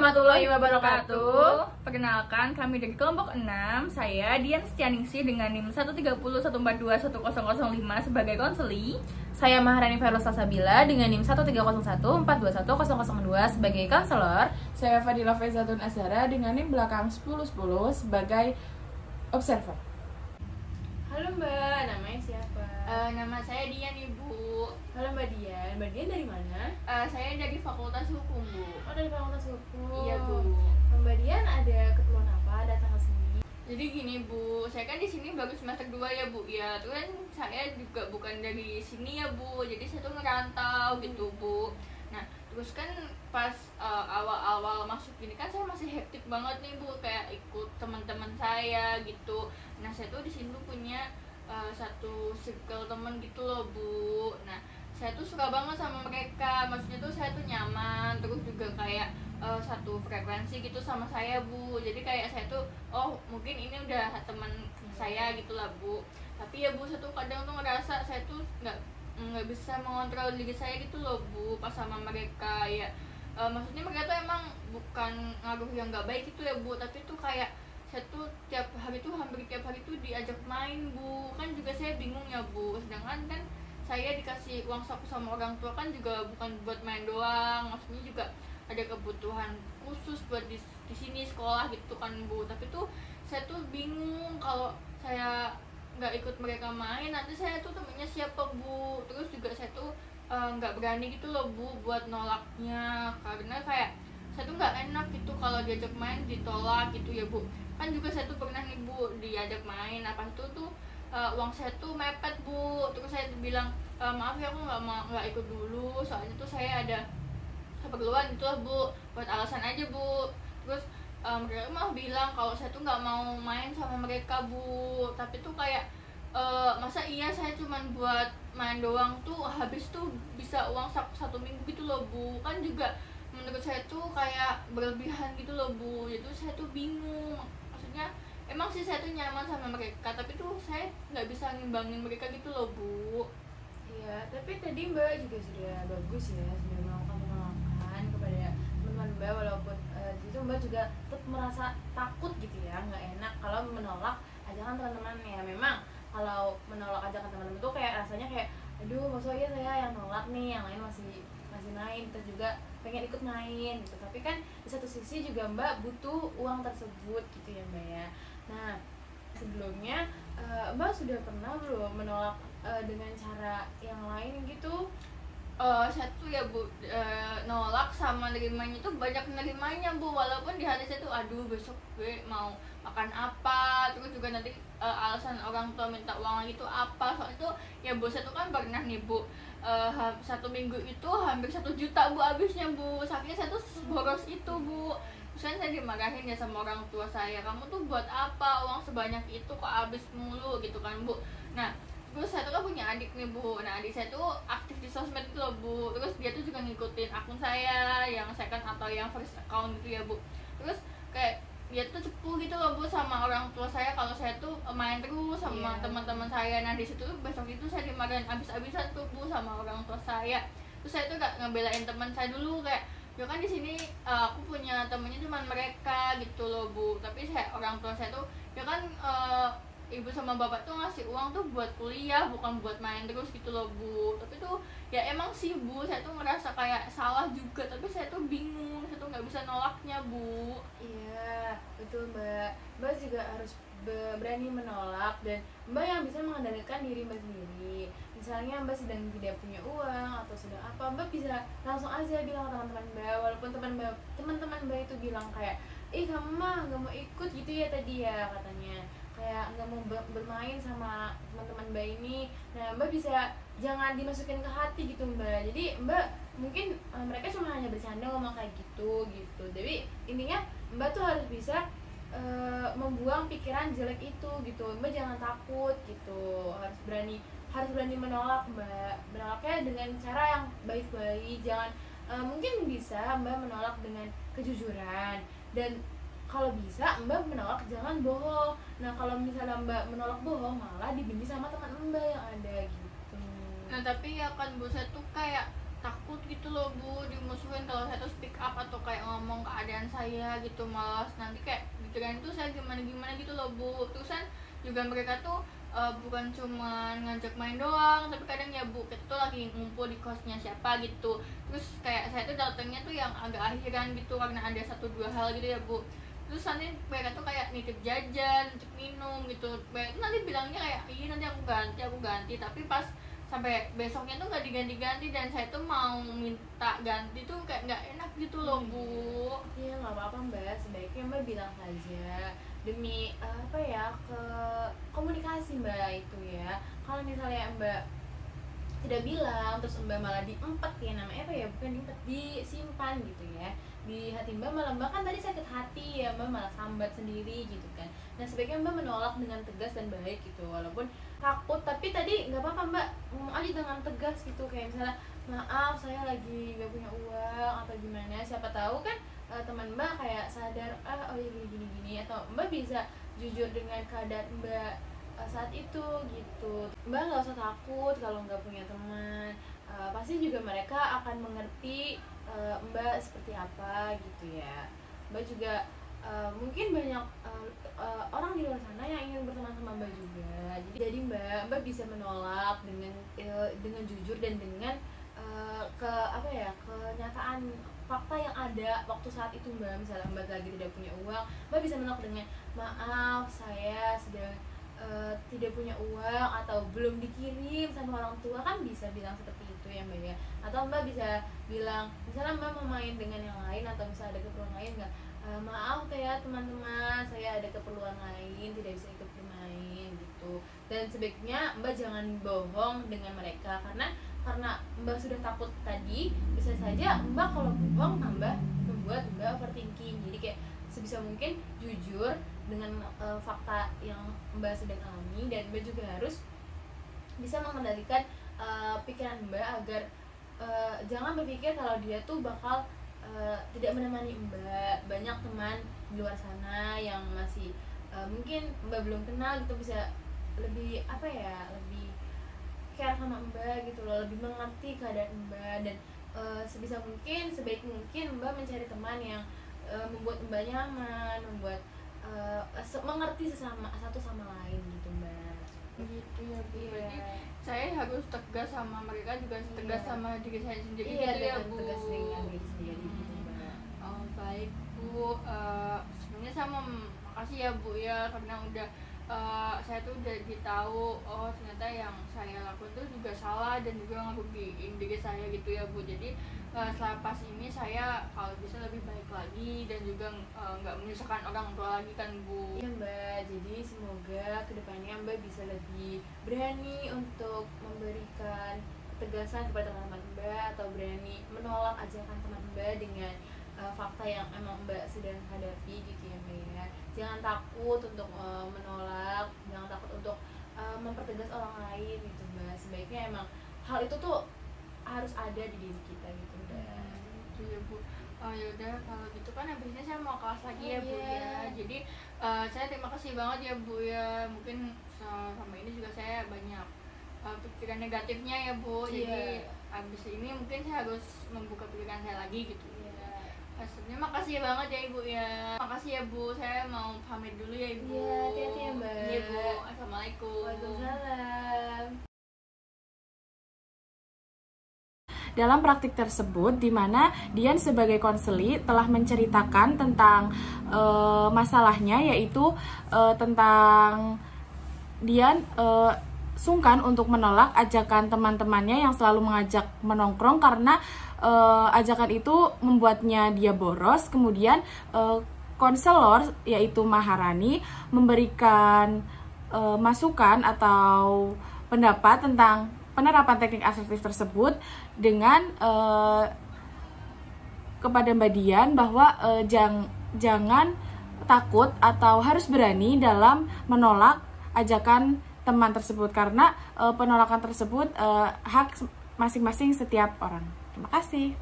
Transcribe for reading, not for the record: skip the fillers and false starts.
warahmatullahi wabarakatuh. Perkenalkan, kami dari kelompok 6. Saya Dian Setianingsih dengan NIM 130142105 sebagai konseli. Saya Maharani Ferosa Sabila dengan NIM 13014210002 sebagai konselor. Saya Fadila Faizatun Azhara dengan NIM belakang 1010 sebagai observer. Halo Mbak, namanya siapa? Nama saya Dian, Ibu. Halo Mbak Dian. Mbak Dian dari mana? Saya dari Fakultas Hukum, Bu. Oh, dari Fakultas Hukum. Iya, Bu. Mbak Dian ada keperluan apa datang ke sini? Jadi gini, Bu, saya kan di sini baru semester 2 ya, Bu. Ya, itu kan saya juga bukan dari sini ya, Bu. Jadi saya tuh ngerantau gitu, Bu. Nah, terus kan pas awal-awal masuk gini kan saya masih hektik banget nih, Bu, kayak ikut teman-teman saya gitu. Nah, saya tuh di sini tuh punya satu circle temen gitu loh, Bu. Nah, saya tuh suka banget sama mereka. Maksudnya tuh saya tuh nyaman, terus juga kayak satu frekuensi gitu sama saya, Bu. Jadi kayak saya tuh, oh mungkin ini udah teman saya gitu lah, Bu. Tapi ya, Bu, saya tuh kadang tuh ngerasa saya tuh nggak bisa mengontrol diri saya gitu loh, Bu, pas sama mereka ya. Maksudnya mereka tuh emang bukan ngaruh yang nggak baik gitu ya, Bu, tapi tuh kayak saya tuh hampir tiap hari tuh diajak main, Bu. Kan juga saya bingung ya, Bu, sedangkan kan saya dikasih uang saku sama orang tua kan juga bukan buat main doang, maksudnya juga ada kebutuhan khusus buat di sini sekolah gitu kan, Bu. Tapi tuh saya tuh bingung kalau saya nggak ikut mereka main nanti saya tuh temennya siapa, Bu. Terus juga saya tuh nggak berani gitu loh, Bu, buat nolaknya karena kayak saya tuh nggak enak gitu kalau diajak main ditolak gitu ya, Bu. Kan juga saya tuh pernah nih, Bu, diajak main apa itu tuh uang saya tuh mepet, Bu. Terus saya bilang maaf ya, aku nggak ikut dulu soalnya tuh saya ada keperluan gitu lah, Bu, buat alasan aja, Bu. Terus mereka malah bilang kalau saya tuh nggak mau main sama mereka, Bu. Tapi tuh kayak masa iya saya cuman buat main doang tuh habis tuh bisa uang satu minggu gitu loh, Bu. Kan juga menurut saya tuh kayak berlebihan gitu loh, Bu. Itu saya tuh bingung. Maksudnya emang sih saya tuh nyaman sama mereka, tapi tuh saya nggak bisa ngimbangin mereka gitu loh, Bu. Iya, tapi tadi Mbak juga sudah bagus ya, sudah melakukan penolakan kepada teman-teman Mbak, walaupun itu Mbak juga tetap merasa takut gitu ya, nggak enak kalau menolak ajakan teman-teman ya. Memang kalau menolak ajakan teman-teman tuh kayak rasanya kayak aduh, maksudnya saya yang nolak nih, yang lain masih main, terus juga pengen ikut main gitu. Tapi kan di satu sisi juga Mbak butuh uang tersebut gitu ya, Mbak ya. Nah, sebelumnya Mbak sudah pernah belum menolak dengan cara yang lain gitu? Saya tuh ya, Bu, nolak sama nerimanya tuh banyak nerimanya, Bu, walaupun di hati saya tuh aduh besok gue mau makan apa, terus juga nanti alasan orang tua minta uang lagi tuh apa. Soalnya tuh ya, Bu, saya tuh kan pernah nih, Bu, satu minggu itu hampir 1 juta, Bu, habisnya, Bu, saking saya tuh boros itu, Bu. Terus kan saya dimarahin ya sama orang tua saya, kamu tuh buat apa uang sebanyak itu kok habis mulu gitu kan, Bu. Nah, terus saya tuh kan punya adik nih, Bu. Nah, adik saya tuh aktif di sosmed gitu loh, Bu. Terus dia tuh juga ngikutin akun saya yang second atau yang first account gitu ya, Bu. Terus kayak dia tuh cepu gitu loh, Bu, sama orang tua saya kalau saya tuh main terus sama teman-teman saya. Nah, di situ besok itu saya dimarahin abis-abisan tuh, Bu, sama orang tua saya. Terus saya tuh gak ngebelain teman saya dulu, kayak ya kan di sini aku punya temennya cuma mereka gitu loh, Bu. Tapi orang tua saya tuh ya kan ibu sama bapak tuh ngasih uang tuh buat kuliah, bukan buat main terus gitu loh, Bu. Tapi tuh ya emang sih, Bu, saya tuh ngerasa kayak salah juga, tapi saya tuh bingung, saya tuh nggak bisa nolaknya, Bu. Iya, betul, Mbak. Mbak juga harus berani menolak, dan Mbak yang bisa mengendalikan diri Mbak sendiri. Misalnya Mbak sedang tidak punya uang atau sedang apa, Mbak bisa langsung aja bilang ke teman-teman Mbak, walaupun teman-teman Mbak itu bilang kayak kamu mah nggak mau ikut gitu ya tadi ya, katanya kayak nggak mau bermain sama teman-teman Mbak ini. Nah, Mbak bisa jangan dimasukin ke hati gitu, Mbak. Jadi Mbak mungkin mereka cuma hanya bercanda ngomong kayak gitu. Jadi intinya Mbak tuh harus bisa membuang pikiran jelek itu gitu. Mbak jangan takut gitu, harus berani menolak, Mbak. Menolaknya dengan cara yang baik-baik. Jangan mungkin bisa Mbak menolak dengan kejujuran, dan kalau bisa Mbak menolak jangan bohong. Nah, kalau misalnya Mbak menolak bohong malah dibenci sama teman Mbak yang ada gitu. Nah, tapi ya kan, Bu, saya tuh kayak takut gitu loh Bu dimusuhin kalau saya tuh speak up atau kayak ngomong keadaan saya gitu, malas nanti kayak dikirain tuh saya gimana gitu loh Bu. Terus kan juga mereka tuh bukan cuma ngajak main doang, tapi kadang ya Bu kita tuh lagi ngumpul di kosnya siapa gitu, terus kayak saya tuh datangnya tuh yang agak akhiran gitu karena ada 1-2 hal gitu ya Bu. Terus nanti mereka tuh kayak nitip jajan, nitip minum gitu, mereka tuh nanti bilangnya kayak iya nanti aku ganti, tapi pas sampai besoknya tuh nggak diganti-ganti dan saya tuh mau minta ganti tuh kayak nggak enak gitu loh Bu. Iya nggak apa-apa Mbak, sebaiknya Mbak bilang saja demi apa ya, ke komunikasi Mbak itu ya. Kalau misalnya Mbak tidak bilang terus Mbak malah diempet ya, namanya apa ya, bukan diempet, disimpan gitu ya di hati Mbak, malah Mbak kan tadi sakit hati ya, Mbak malah sambat sendiri gitu kan. Nah sebaiknya Mbak menolak dengan tegas dan baik gitu, walaupun takut tapi tadi nggak apa-apa Mbak ngomong aja dengan tegas gitu, kayak misalnya maaf saya lagi nggak punya uang atau gimana, siapa tahu kan teman Mbak kayak sadar oh ya gini, atau Mbak bisa jujur dengan keadaan Mbak saat itu gitu. Mbak nggak usah takut kalau nggak punya teman, pasti juga mereka akan mengerti Mbak seperti apa gitu ya. Mbak juga mungkin banyak orang di luar sana yang ingin berteman sama Mbak juga. Jadi Mbak bisa menolak dengan jujur dan dengan kenyataan fakta yang ada waktu saat itu Mbak. Misalnya Mbak lagi tidak punya uang, Mbak bisa menolak dengan maaf saya sedang tidak punya uang atau belum dikirim sama orang tua, kan bisa bilang seperti itu ya Mbak ya. Atau Mbak bisa bilang misalnya Mbak mau main dengan yang lain atau misalnya ada keperluan lain, nggak maaf ya teman-teman saya ada keperluan lain tidak bisa ikut bermain gitu. Dan sebaiknya Mbak jangan bohong dengan mereka, karena Mbak sudah takut tadi, bisa saja Mbak kalau bohong membuat Mbak overthinking. Jadi kayak sebisa mungkin jujur dengan fakta yang Mbak sedang alami, dan Mbak juga harus bisa mengendalikan pikiran Mbak agar jangan berpikir kalau dia tuh bakal tidak menemani Mbak. Banyak teman di luar sana yang masih mungkin Mbak belum kenal gitu, bisa lebih lebih care sama Mbak gitu loh, lebih mengerti keadaan Mbak. Dan sebisa mungkin, sebaik mungkin Mbak mencari teman yang membuat Mbak nyaman, membuat mengerti satu sama lain gitu Mbak. Gitu ya Bu. Iya. Berarti saya harus tegas sama mereka, juga tegas sama diri saya sendiri Iya, gitu ya dengan Bu. tegas dengan diri sendiri gitu Mbak. Oh baik Bu, sebenarnya saya mau makasih ya Bu ya, karena udah saya tuh udah tahu oh ternyata yang saya lakukan tuh juga salah dan juga ngerugiin diri saya gitu ya Bu. Jadi setelah pas ini saya kalau bisa lebih baik lagi dan juga nggak menyusahkan orang tua lagi kan Bu. Iya Mbak, jadi semoga kedepannya Mbak bisa lebih berani untuk memberikan ketegasan kepada teman-teman Mbak, atau berani menolak ajakan teman Mbak dengan fakta yang emang Mbak sedang hadapi gitu ya Mbak ya. Jangan takut untuk menolak, jangan takut untuk mempertegas orang lain gitu Mbak. Sebaiknya emang hal itu tuh harus ada di diri kita gitu Mbak. Gitu ya Bu. Oh yaudah kalau gitu kan habis ini saya mau kelas lagi ya Bu ya. Jadi saya terima kasih banget ya Bu ya. Mungkin sama ini juga saya banyak pikiran negatifnya ya Bu. Jadi habis ini mungkin saya harus membuka pikiran saya lagi gitu. Sebenarnya makasih banget ya Ibu ya. Makasih ya Bu, saya mau pamit dulu ya Ibu. Iya, hati-hati ya Mbak. Iya Bu, assalamualaikum. Waalaikumsalam. Dalam praktik tersebut, di mana Dian sebagai konseli telah menceritakan tentang masalahnya, yaitu tentang Dian sungkan untuk menolak ajakan teman-temannya yang selalu mengajak menongkrong karena ajakan itu membuatnya dia boros. Kemudian konselor yaitu Maharani memberikan masukan atau pendapat tentang penerapan teknik asertif tersebut dengan kepada Mbak Dian bahwa jangan takut atau harus berani dalam menolak ajakan teman tersebut, karena penolakan tersebut hak masing-masing setiap orang. Terima kasih.